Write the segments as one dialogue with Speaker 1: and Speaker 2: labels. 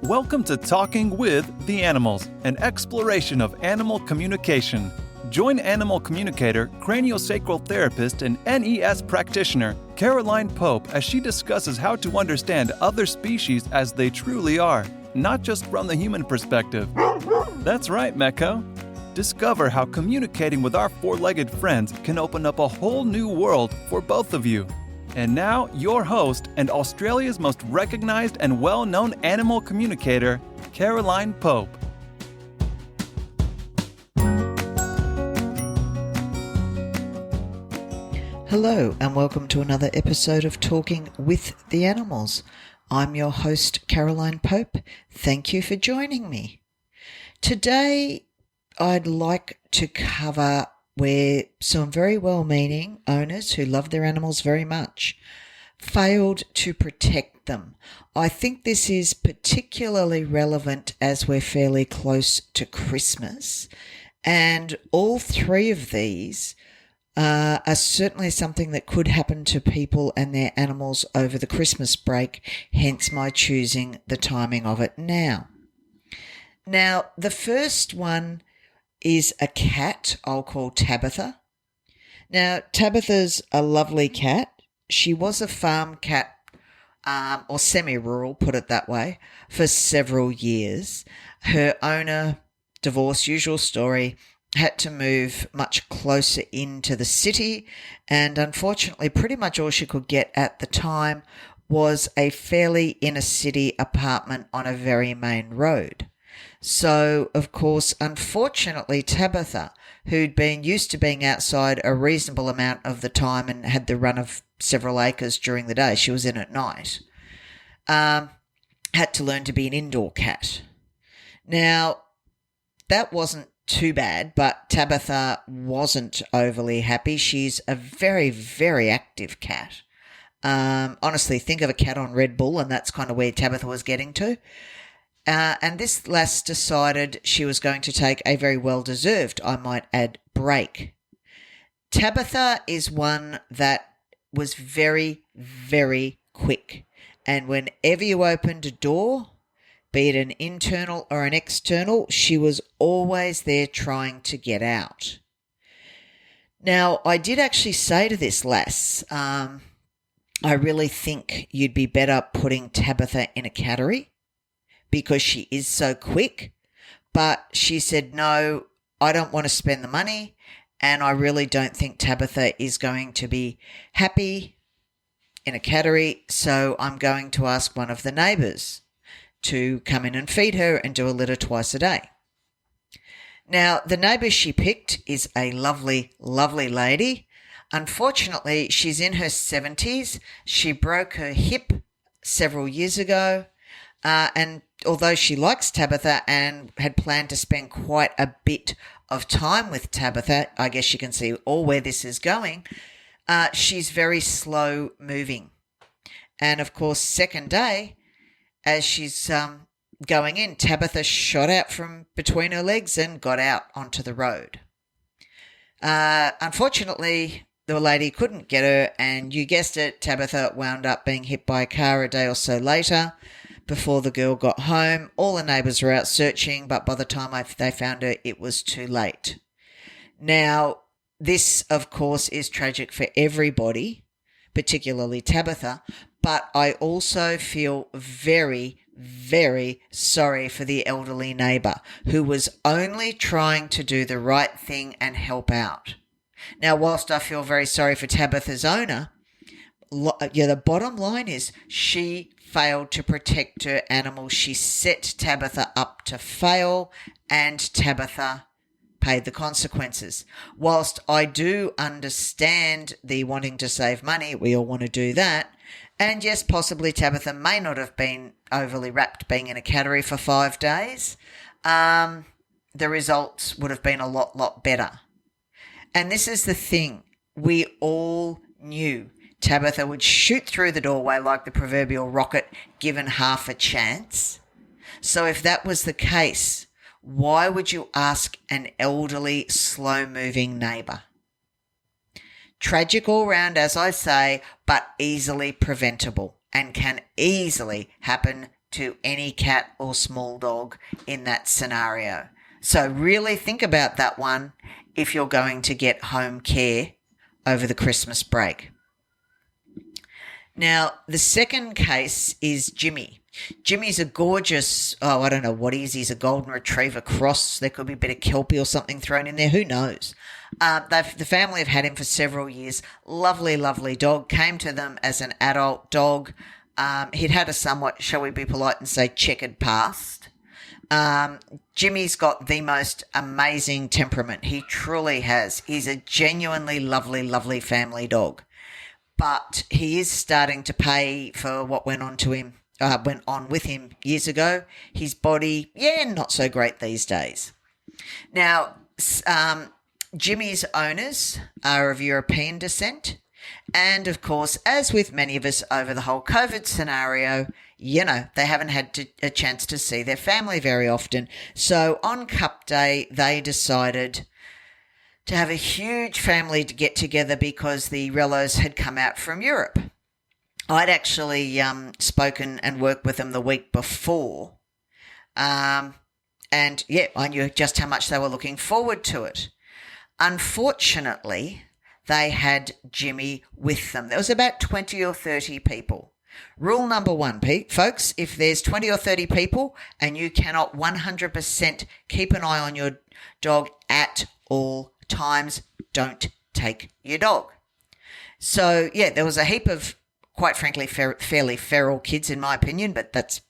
Speaker 1: Welcome to Talking with the Animals, an exploration of animal communication. Join animal communicator, craniosacral therapist, and NES practitioner Caroline Pope as she discusses how to understand other species as they truly are, not just from the human perspective. That's right, Mecco. Discover how communicating with our four-legged friends can open up a whole new world for both of you. And now, your host and Australia's most recognized and well-known animal communicator, Caroline Pope.
Speaker 2: Hello and welcome to another episode of Talking with the Animals. I'm your host, Caroline Pope. Thank you for joining me. Today, I'd like to cover where some very well-meaning owners who love their animals very much failed to protect them. I think this is particularly relevant as we're fairly close to Christmas, and all three of these are certainly something that could happen to people and their animals over the Christmas break, hence my choosing the timing of it now. Now, the first one is a cat I'll call Tabitha. Now, Tabitha's a lovely cat. She was a farm cat, or semi-rural, put it that way, for several years. Her owner, divorced, usual story, had to move much closer into the city, and unfortunately pretty much all she could get at the time was a fairly inner-city apartment on a very main road. So, of course, unfortunately, Tabitha, who'd been used to being outside a reasonable amount of the time and had the run of several acres during the day, she was in at night, had to learn to be an indoor cat. Now, that wasn't too bad, but Tabitha wasn't overly happy. She's a very, very active cat. Honestly, think of a cat on Red Bull, and that's kind of where Tabitha was getting to. And this lass decided she was going to take a very well-deserved, I might add, break. Tabitha is one that was very, very quick. And whenever you opened a door, be it an internal or an external, she was always there trying to get out. Now, I did actually say to this lass, I really think you'd be better putting Tabitha in a cattery, because she is so quick, but she said, no, I don't want to spend the money, and I really don't think Tabitha is going to be happy in a cattery, so I'm going to ask one of the neighbours to come in and feed her and do a litter twice a day. Now, the neighbour she picked is a lovely, lovely lady. Unfortunately, she's in her 70s. She broke her hip several years ago, and although she likes Tabitha and had planned to spend quite a bit of time with Tabitha, I guess you can see all where this is going, she's very slow moving. And of course, second day, as she's going in, Tabitha shot out from between her legs and got out onto the road. Unfortunately, the lady couldn't get her, and you guessed it, Tabitha wound up being hit by a car a day or so later. Before the girl got home, all the neighbours were out searching, but by the time they found her, it was too late. Now, this, of course, is tragic for everybody, particularly Tabitha, but I also feel very, very sorry for the elderly neighbour who was only trying to do the right thing and help out. Now, whilst I feel very sorry for Tabitha's owner, the bottom line is she failed to protect her animal. She set Tabitha up to fail, and Tabitha paid the consequences. Whilst I do understand the wanting to save money, we all want to do that, and yes, possibly Tabitha may not have been overly wrapped being in a cattery for 5 days, the results would have been a lot better. And this is the thing, we all knew Tabitha would shoot through the doorway like the proverbial rocket given half a chance. So if that was the case, why would you ask an elderly, slow-moving neighbour? Tragic all round, as I say, but easily preventable and can easily happen to any cat or small dog in that scenario. So really think about that one if you're going to get home care over the Christmas break. Now, the second case is Jimmy. Jimmy's a gorgeous, I don't know what he is. He's a golden retriever cross. There could be a bit of Kelpie or something thrown in there. Who knows? The family have had him for several years. Lovely, lovely dog. Came to them as an adult dog. He'd had a somewhat, shall we be polite and say, checkered past. Jimmy's got the most amazing temperament. He truly has. He's a genuinely lovely, lovely family dog. But he is starting to pay for what went on with him years ago. His body, not so great these days. Now, Jimmy's owners are of European descent. And, of course, as with many of us over the whole COVID scenario, they haven't had a chance to see their family very often. So on Cup Day, they decided to have a huge family to get together because the Rellos had come out from Europe. I'd actually spoken and worked with them the week before. I knew just how much they were looking forward to it. Unfortunately, they had Jimmy with them. There was about 20 or 30 people. Rule number one, folks, if there's 20 or 30 people and you cannot 100% keep an eye on your dog at all times, don't take your dog. So, there was a heap of, quite frankly, fairly feral kids in my opinion, but that's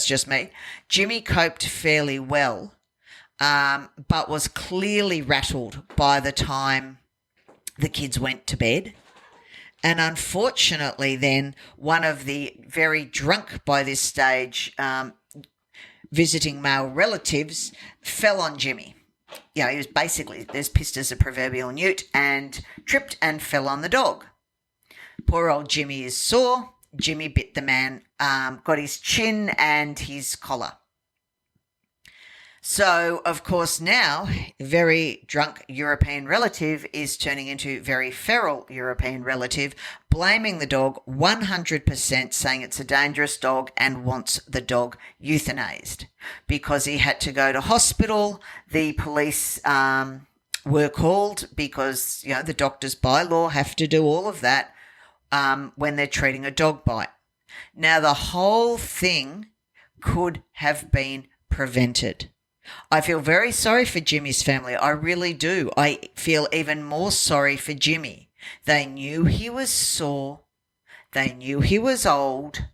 Speaker 2: just me. Jimmy coped fairly well, but was clearly rattled by the time the kids went to bed. And unfortunately then, one of the very drunk by this stage visiting male relatives fell on Jimmy. He was basically as pissed as a proverbial newt and tripped and fell on the dog. Poor old Jimmy is sore. Jimmy bit the man, got his chin and his collar. So, of course, now very drunk European relative is turning into very feral European relative, blaming the dog 100%, saying it's a dangerous dog and wants the dog euthanized because he had to go to hospital. The police were called because, the doctors by law have to do all of that when they're treating a dog bite. Now, the whole thing could have been prevented. I feel very sorry for Jimmy's family. I really do. I feel even more sorry for Jimmy. They knew he was sore. They knew he was old.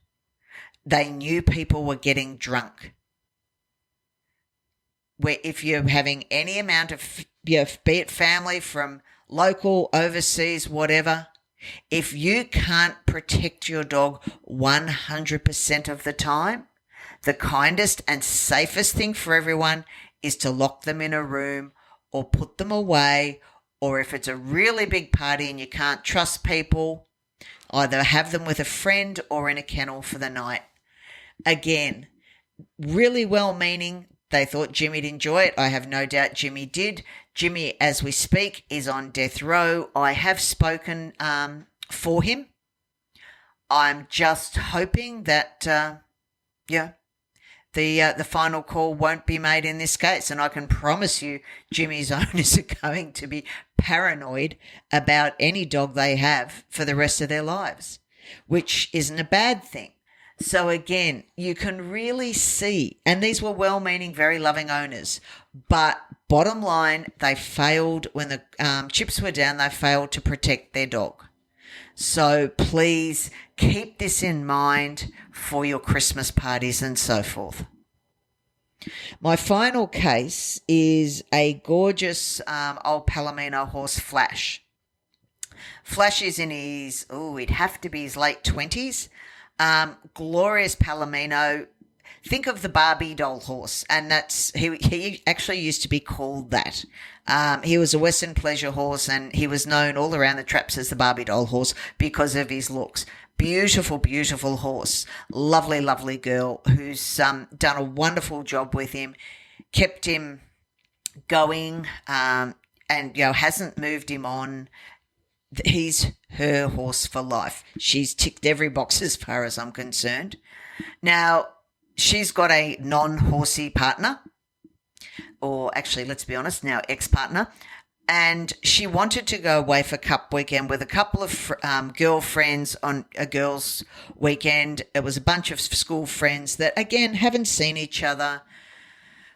Speaker 2: They knew people were getting drunk. Where if you're having any amount of, be it family from local, overseas, whatever, if you can't protect your dog 100% of the time, the kindest and safest thing for everyone is to lock them in a room or put them away, or if it's a really big party and you can't trust people, either have them with a friend or in a kennel for the night. Again, really well-meaning. They thought Jimmy'd enjoy it. I have no doubt Jimmy did. Jimmy, as we speak, is on death row. I have spoken for him. I'm just hoping that, the final call won't be made in this case. And I can promise you Jimmy's owners are going to be paranoid about any dog they have for the rest of their lives, which isn't a bad thing. So again, you can really see, and these were well-meaning, very loving owners, but bottom line, they failed when the chips were down, they failed to protect their dog. So please keep this in mind for your Christmas parties and so forth. My final case is a gorgeous old Palomino horse, Flash. Flash is in his, he'd have to be his late 20s. Glorious Palomino. Think of the Barbie doll horse, and that's he actually used to be called that. He was a Western pleasure horse, and he was known all around the traps as the Barbie doll horse because of his looks. Beautiful, beautiful horse. Lovely, lovely girl who's done a wonderful job with him, kept him going, and hasn't moved him on. He's her horse for life. She's ticked every box as far as I'm concerned. Now, she's got a non-horsey partner, or actually, let's be honest, now ex-partner, and she wanted to go away for Cup Weekend with a couple of girlfriends on a girls' weekend. It was a bunch of school friends that, again, haven't seen each other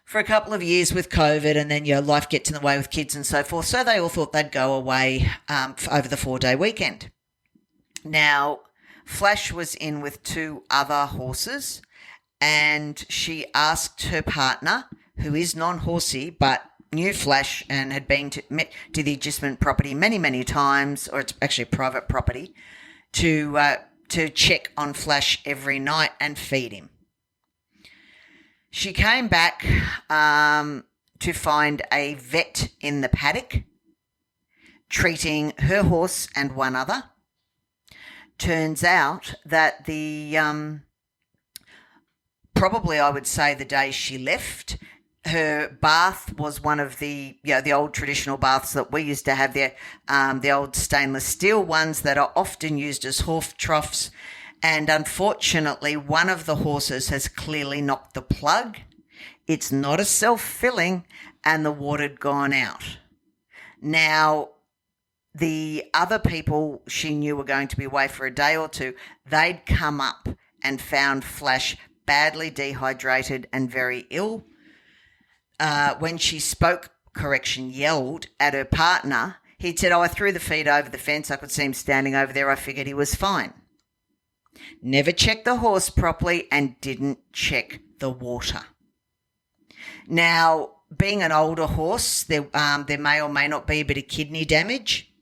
Speaker 2: for a couple of years with COVID, and then, life gets in the way with kids and so forth. So they all thought they'd go away over the 4-day weekend. Now, Flash was in with 2 other horses, and she asked her partner, who is non-horsey but knew Flash and had been to the agistment property many, many times, or it's actually private property, to check on Flash every night and feed him. She came back to find a vet in the paddock treating her horse and one other. Turns out that probably I would say the day she left, her bath was one of the old traditional baths that we used to have there, the old stainless steel ones that are often used as horse troughs. And unfortunately, one of the horses has clearly knocked the plug. It's not a self-filling, and the water had gone out. Now, the other people she knew were going to be away for a day or two, they'd come up and found Flash badly dehydrated and very ill. When she yelled at her partner, he'd said, I threw the feed over the fence. I could see him standing over there. I figured he was fine. Never checked the horse properly and didn't check the water. Now, being an older horse, there may or may not be a bit of kidney damage.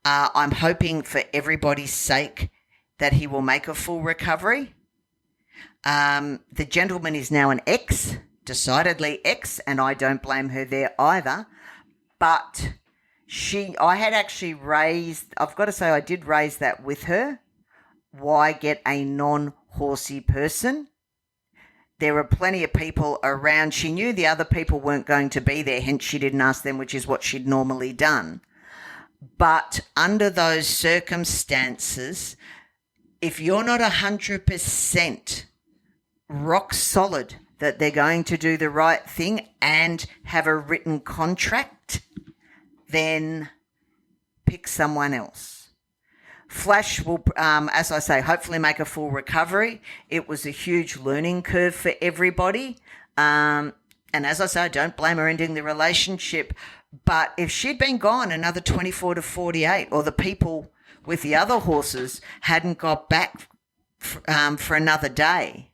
Speaker 2: I'm hoping for everybody's sake that he will make a full recovery. The gentleman is now an ex, decidedly ex, and I don't blame her there either. But I had actually I've got to say I did raise that with her. Why get a non-horsey person? There were plenty of people around. She knew the other people weren't going to be there, hence she didn't ask them, which is what she'd normally done. But under those circumstances, if you're not 100% rock solid that they're going to do the right thing and have a written contract, then pick someone else. Flash will, as I say, hopefully make a full recovery. It was a huge learning curve for everybody. And as I say, I don't blame her ending the relationship. But if she'd been gone another 24 to 48, or the people with the other horses hadn't got back for another day,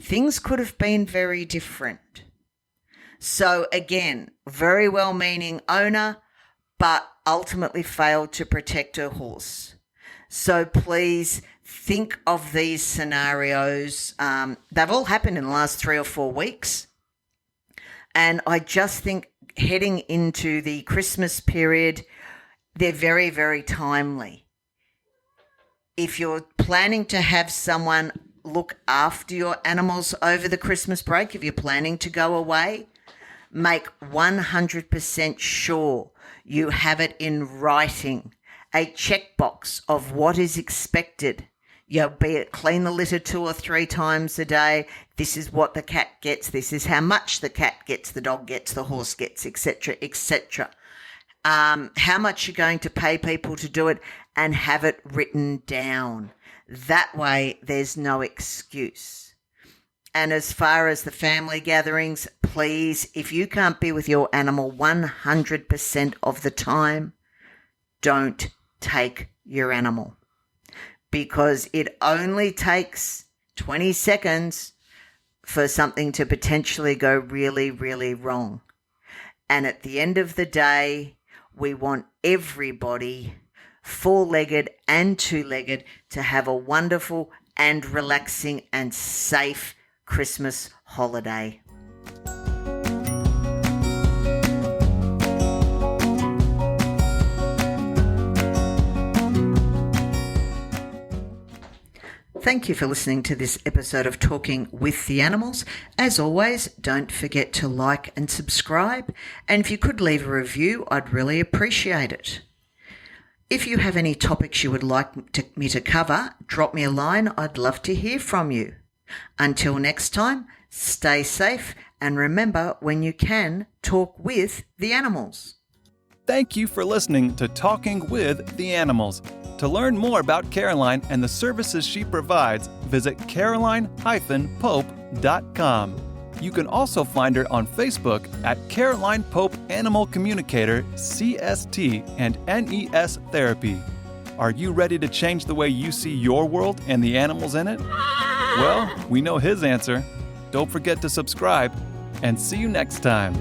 Speaker 2: things could have been very different. So again, very well-meaning owner, but ultimately failed to protect her horse. So please think of these scenarios. They've all happened in the last 3 or 4 weeks. And I just think heading into the Christmas period, they're very, very timely. If you're planning to have someone look after your animals over the Christmas break, if you're planning to go away, make 100% sure you have it in writing, a checkbox of what is expected. Be it clean the litter 2 or 3 times a day. This is what the cat gets. This is how much the cat gets, the dog gets, the horse gets, etc., etc. How much you're going to pay people to do it, and have it written down. That way, there's no excuse. And as far as the family gatherings, please, if you can't be with your animal 100% of the time, don't take your animal. Because it only takes 20 seconds for something to potentially go really, really wrong. And at the end of the day, we want everybody, 4-legged and 2-legged, to have a wonderful and relaxing and safe Christmas holiday. Thank you for listening to this episode of Talking with the Animals. As always, don't forget to like and subscribe. And if you could leave a review, I'd really appreciate it. If you have any topics you would like me to cover, drop me a line. I'd love to hear from you. Until next time, stay safe and remember when you can, talk with the animals.
Speaker 1: Thank you for listening to Talking with the Animals. To learn more about Caroline and the services she provides, visit caroline-pope.com. You can also find her on Facebook at Caroline Pope Animal Communicator, CST, and NES Therapy. Are you ready to change the way you see your world and the animals in it? Well, we know his answer. Don't forget to subscribe, and see you next time.